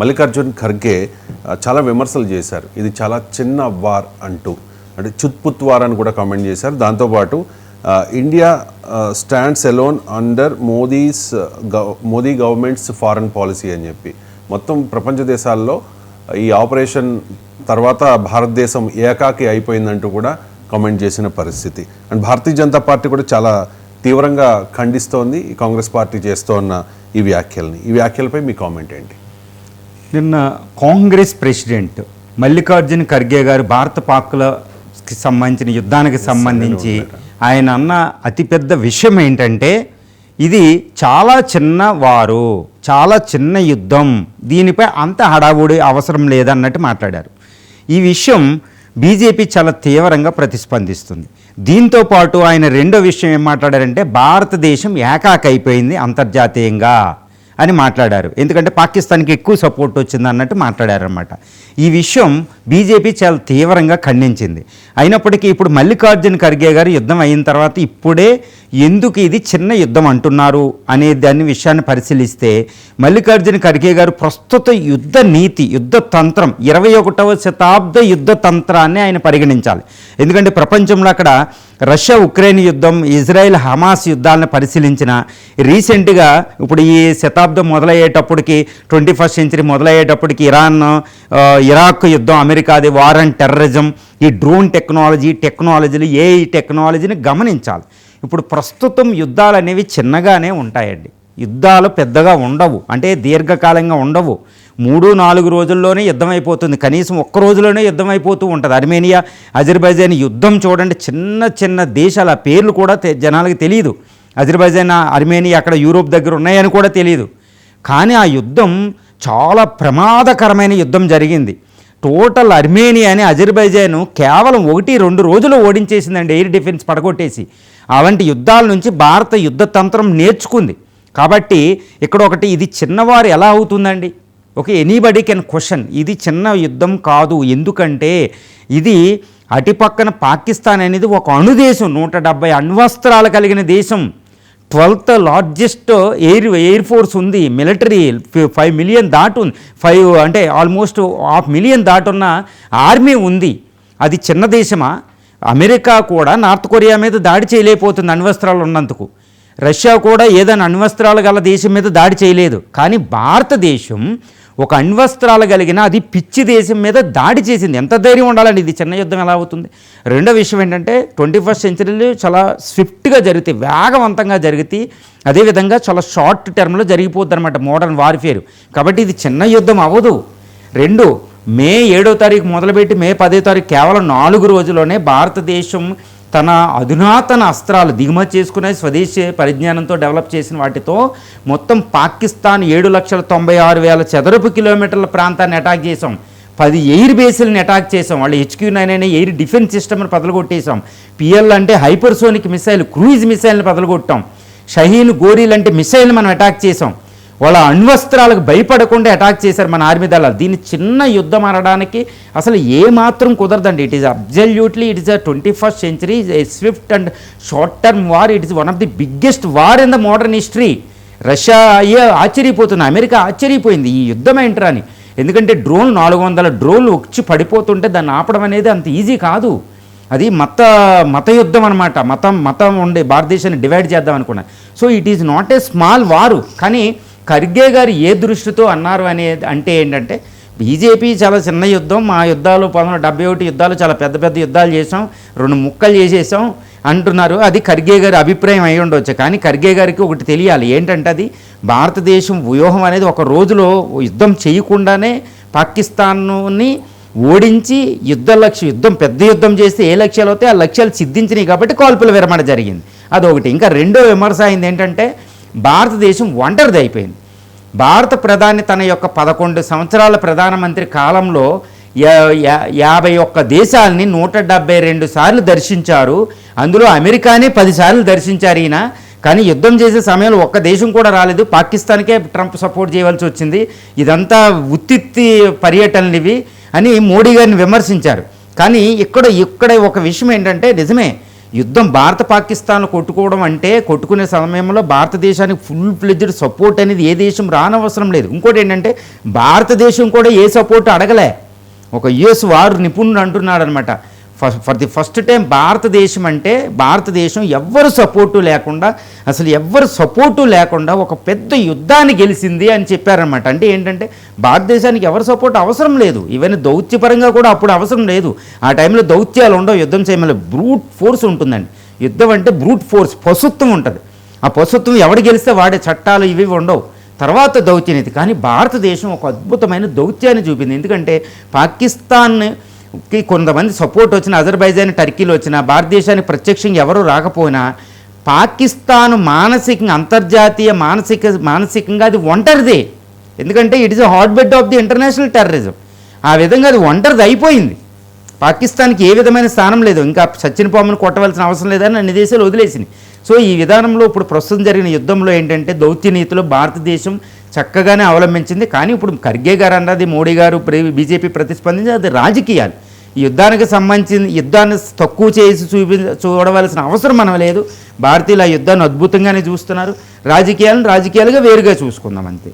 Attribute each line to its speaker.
Speaker 1: మల్లికార్జున్ ఖర్గే చాలా విమర్శలు చేశారు. ఇది చాలా చిన్న వార్ అంటూ, అంటే చుత్పుత్ వార్ అని కూడా కామెంట్ చేశారు. దాంతోపాటు India stands alone under Modi governments foreign policy అని చెప్పి మొత్తం ప్రపంచ దేశాల్లో ఈ ఆపరేషన్ తర్వాత భారతదేశం ఏకాకి అయిపోయిందంటూ కూడా కామెంట్ చేసిన పరిస్థితి. అండ్ భారతీయ జనతా పార్టీ కూడా చాలా తీవ్రంగా ఖండిస్తోంది ఈ కాంగ్రెస్ పార్టీ చేస్తోన్న ఈ వ్యాఖ్యలపై మీ కామెంట్ ఏంటి?
Speaker 2: నిన్న కాంగ్రెస్ ప్రెసిడెంట్ మల్లికార్జున్ ఖర్గే గారు భారత పాక్లకి సంబంధించిన యుద్ధానికి సంబంధించి ఆయన అన్న అతిపెద్ద విషయం ఏంటంటే ఇది చాలా చిన్న వారు, చాలా చిన్న యుద్ధం, దీనిపై అంత హడావుడి అవసరం లేదన్నట్టు మాట్లాడారు. ఈ విషయం బీజేపీ చాలా తీవ్రంగా ప్రతిస్పందిస్తుంది. దీంతోపాటు ఆయన రెండో విషయం ఏం మాట్లాడారంటే భారతదేశం ఏకాకైపోయింది అంతర్జాతీయంగా అని మాట్లాడారు. ఎందుకంటే పాకిస్తాన్కి ఎక్కువ సపోర్ట్ వచ్చింది అన్నట్టు మాట్లాడారన్నమాట. ఈ విషయం బీజేపీ చాలా తీవ్రంగా ఖండించింది. అయినప్పటికీ ఇప్పుడు మల్లికార్జున్ ఖర్గే గారు యుద్ధం అయిన తర్వాత ఇప్పుడే ఎందుకు ఇది చిన్న యుద్ధం అంటున్నారు అనే దాని విషయాన్ని పరిశీలిస్తే మల్లికార్జున్ ఖర్గే గారు ప్రస్తుత యుద్ధ నీతి, యుద్ధ తంత్రం 21వ శతాబ్ద యుద్ధ తంత్రాన్ని ఆయన పరిగణించాలి. ఎందుకంటే ప్రపంచంలో అక్కడ రష్యా ఉక్రెయిన్ యుద్ధం, ఇజ్రాయెల్ హమాస్ యుద్ధాలను పరిశీలించిన రీసెంట్గా ఇప్పుడు ఈ శతాబ్దం మొదలయ్యేటప్పటికి 21st సెంచరీ మొదలయ్యేటప్పటికి ఇరాక్ యుద్ధం, అమెరికాది వార్ అండ్ టెర్రరిజం, ఈ డ్రోన్ టెక్నాలజీలు ఏఐ టెక్నాలజీని గమనించాలి. ఇప్పుడు ప్రస్తుతం యుద్ధాలు అనేవి చిన్నగానే ఉంటాయండి. యుద్ధాలు పెద్దగా ఉండవు, అంటే దీర్ఘకాలంగా ఉండవు. 3-4 రోజుల్లోనే యుద్ధం అయిపోతుంది, కనీసం ఒక్క రోజులోనే యుద్ధం అయిపోతూ ఉంటుంది. అర్మేనియా అజర్బైజాన్ యుద్ధం చూడండి, చిన్న చిన్న దేశాల పేర్లు కూడా జనాలకు తెలియదు. అజర్బైజాన్, అర్మేనియా అక్కడ యూరోప్ దగ్గర ఉన్నాయని కూడా తెలియదు. కానీ ఆ యుద్ధం చాలా ప్రమాదకరమైన యుద్ధం జరిగింది. టోటల్ అర్మేనియాని అజర్బైజాన్ కేవలం 1-2 రోజులు ఓడించేసిందండి, ఎయిర్ డిఫెన్స్ పడగొట్టేసి. అలాంటి యుద్ధాల నుంచి భారత యుద్ధ తంత్రం నేర్చుకుంది. కాబట్టి ఇక్కడ ఒకటి, ఇది చిన్నవారు ఎలా అవుతుందండి? ఓకే, ఎనీబడీ కెన్ క్వశ్చన్, ఇది చిన్న యుద్ధం కాదు. ఎందుకంటే ఇది అటుపక్కన పాకిస్తాన్ అనేది ఒక అణుదేశం, 170 అణ్వస్త్రాలు కలిగిన దేశం, 12th లార్జెస్ట్ ఎయిర్ ఫోర్స్ ఉంది, మిలిటరీ 5 మిలియన్ దాటుంది, 5 అంటే ఆల్మోస్ట్ 500,000 దాటున్న ఆర్మీ ఉంది. అది చిన్న దేశమా? అమెరికా కూడా నార్త్ కొరియా మీద దాడి చేయలేకపోతుంది అణ్వస్త్రాలు ఉన్నందుకు. రష్యా కూడా ఏదైనా అణ్వస్త్రాలు గల దేశం మీద దాడి చేయలేదు. కానీ భారతదేశం ఒక అణ్వస్త్రాలు కలిగిన అది పిచ్చి దేశం మీద దాడి చేసింది. ఎంత ధైర్యం ఉండాలండి? ఇది చిన్న యుద్ధం ఎలా అవుతుంది? రెండో విషయం ఏంటంటే 21st సెంచరీలో చాలా స్విఫ్ట్గా జరుగుతాయి, వేగవంతంగా జరుగుతాయి. అదేవిధంగా చాలా షార్ట్ టర్మ్లో జరిగిపోద్ది అనమాట మోడర్న్ వార్ఫేర్. కాబట్టి ఇది చిన్న యుద్ధం అవ్వదు. రెండు, మే 7వ తారీఖు మొదలుపెట్టి మే 10వ తారీఖు కేవలం 4 రోజుల్లోనే భారతదేశం తన అధునాతన అస్త్రాలు దిగుమతి చేసుకునే స్వదేశీ పరిజ్ఞానంతో డెవలప్ చేసిన వాటితో మొత్తం పాకిస్తాన్ 7,96,000 చదరపు కిలోమీటర్ల ప్రాంతాన్ని అటాక్ చేసాం. 10 ఎయిర్ బేస్లను అటాక్ చేసాం. వాళ్ళు HQ-9 అనే ఎయిర్ డిఫెన్స్ సిస్టమ్ని పదలగొట్టేసాం. PL అంటే హైపర్సోనిక్ మిసైల్, క్రూయిజ్ మిసైల్ని పదలగొట్టాం. షహీన్, గోరీలు అంటే మిసైల్ని మనం అటాక్ చేసాం. వాళ్ళ అణ్వస్త్రాలకు భయపడకుండా అటాక్ చేశారు మన ఆర్మీ దళాలు. దీన్ని చిన్న యుద్ధం అనడానికి అసలు ఏమాత్రం కుదరదండి. It is absolutely, it is a 21st century swift and short term war. It is one of the biggest war in the modern history. Russia ఆశ్చర్యపోతుంది, అమెరికా ఆశ్చర్యపోయింది ఈ యుద్ధం ఏంటరా అని. ఎందుకంటే 400 డ్రోన్లు వచ్చి పడిపోతుంటే దాన్ని ఆపడం అనేది అంత ఈజీ కాదు. అది మత యుద్ధం అనమాట. మతం ఉండే భారతదేశాన్ని డివైడ్ చేద్దాం అనుకున్నా. So it is not a small వారు. కానీ ఖర్గే గారు ఏ దృష్టితో అన్నారు అంటే ఏంటంటే బీజేపీ చాలా చిన్న యుద్ధం, మా యుద్ధాలు 1971 యుద్ధాలు చాలా పెద్ద పెద్ద యుద్ధాలు చేసాం, 2 ముక్కలు చేసేసాం అంటున్నారు. అది ఖర్గే గారి అభిప్రాయం అయి ఉండవచ్చు. కానీ ఖర్గే గారికి ఒకటి తెలియాలి, ఏంటంటే అది భారతదేశం వ్యూహం అనేది ఒక రోజులో యుద్ధం చేయకుండానే పాకిస్తాన్ని ఓడించి పెద్ద యుద్ధం చేస్తే ఏ లక్ష్యాలు అవుతాయి ఆ లక్ష్యాలు సిద్ధించినాయి. కాబట్టి కాల్పుల విరమణ జరిగింది. అదొకటి. ఇంకా రెండో విమర్శ అయింది ఏంటంటే భారతదేశం ఒంటరిది అయిపోయింది. భారత ప్రధాని తన యొక్క 11 సంవత్సరాల ప్రధానమంత్రి కాలంలో 51 దేశాలని 172 సార్లు దర్శించారు. అందులో అమెరికానే 10 సార్లు దర్శించారు ఈయన. కానీ యుద్ధం చేసే సమయంలో ఒక్క దేశం కూడా రాలేదు, పాకిస్తాన్కే ట్రంప్ సపోర్ట్ చేయవలసి వచ్చింది. ఇదంతా ఉత్తిత్తి పర్యటనలు ఇవి అని మోడీ గారిని విమర్శించారు. కానీ ఇక్కడ ఒక విషయం ఏంటంటే నిజమే, యుద్ధం భారత పాకిస్తాన్లు కొట్టుకోవడం అంటే కొట్టుకునే సమయంలో భారతదేశానికి ఫుల్ ఫ్లెడ్జ్డ్ సపోర్ట్ అనేది ఏ దేశం రానవసరం లేదు. ఇంకోటి ఏంటంటే భారతదేశం కూడా ఏ సపోర్ట్ అడగలే. ఒక యుఎస్ వారు నిపుణుడు అంటున్నాడు అనమాట, ఫర్ ది ఫస్ట్ టైం భారతదేశం ఎవ్వరు సపోర్టు లేకుండా, అసలు ఎవ్వరు సపోర్టు లేకుండా ఒక పెద్ద యుద్ధాన్ని గెలిచింది అని చెప్పారనమాట. అంటే ఏంటంటే భారతదేశానికి ఎవరు సపోర్ట్ అవసరం లేదు, ఈవెన్ దౌత్యపరంగా కూడా అప్పుడు అవసరం లేదు. ఆ టైంలో దౌత్యాలు ఉండవు, యుద్ధం చేయమని బ్రూట్ ఫోర్స్ ఉంటుందండి. యుద్ధం అంటే బ్రూట్ ఫోర్స్, పశుత్వం ఉంటుంది. ఆ పశుత్వం ఎవడు గెలిస్తే వాడే చట్టాలు ఇవి ఉండవు, తర్వాత దౌత్యనీతి. కానీ భారతదేశం ఒక అద్భుతమైన దౌత్యాన్ని చూపింది. ఎందుకంటే పాకిస్తాన్కి కొంతమంది సపోర్ట్ వచ్చిన, అజర్బైజాన్ టర్కీలో వచ్చిన, భారతదేశానికి ప్రత్యక్షంగా ఎవరు రాకపోయినా పాకిస్తాన్ మానసికంగా, అంతర్జాతీయ మానసికంగా అది ఒంటరిదే. ఎందుకంటే it is a hot bed of the international terrorism. ఆ విధంగా అది ఒంటరిది అయిపోయింది. పాకిస్తాన్కి ఏ విధమైన స్థానం లేదు, ఇంకా సచిన్ పామును కొట్టవలసిన అవసరం లేదని అన్ని దేశాలు వదిలేసినాయి. సో ఈ విధానంలో ఇప్పుడు ప్రస్తుతం జరిగిన యుద్ధంలో ఏంటంటే దౌత్య నీతిలో భారతదేశం చక్కగానే అవలంబించింది. కానీ ఇప్పుడు ఖర్గే గారు అన్నది, మోడీ గారు, బీజేపీ ప్రతిస్పందించి అది రాజకీయాలు. ఈ యుద్ధానికి సంబంధించిన యుద్ధాన్ని తక్కువ చేసి చూడవలసిన అవసరం మనం లేదు. భారతీయులు ఆ యుద్ధాన్ని అద్భుతంగానే చూస్తున్నారు. రాజకీయాలుగా వేరుగా చూసుకుందాం అంతే.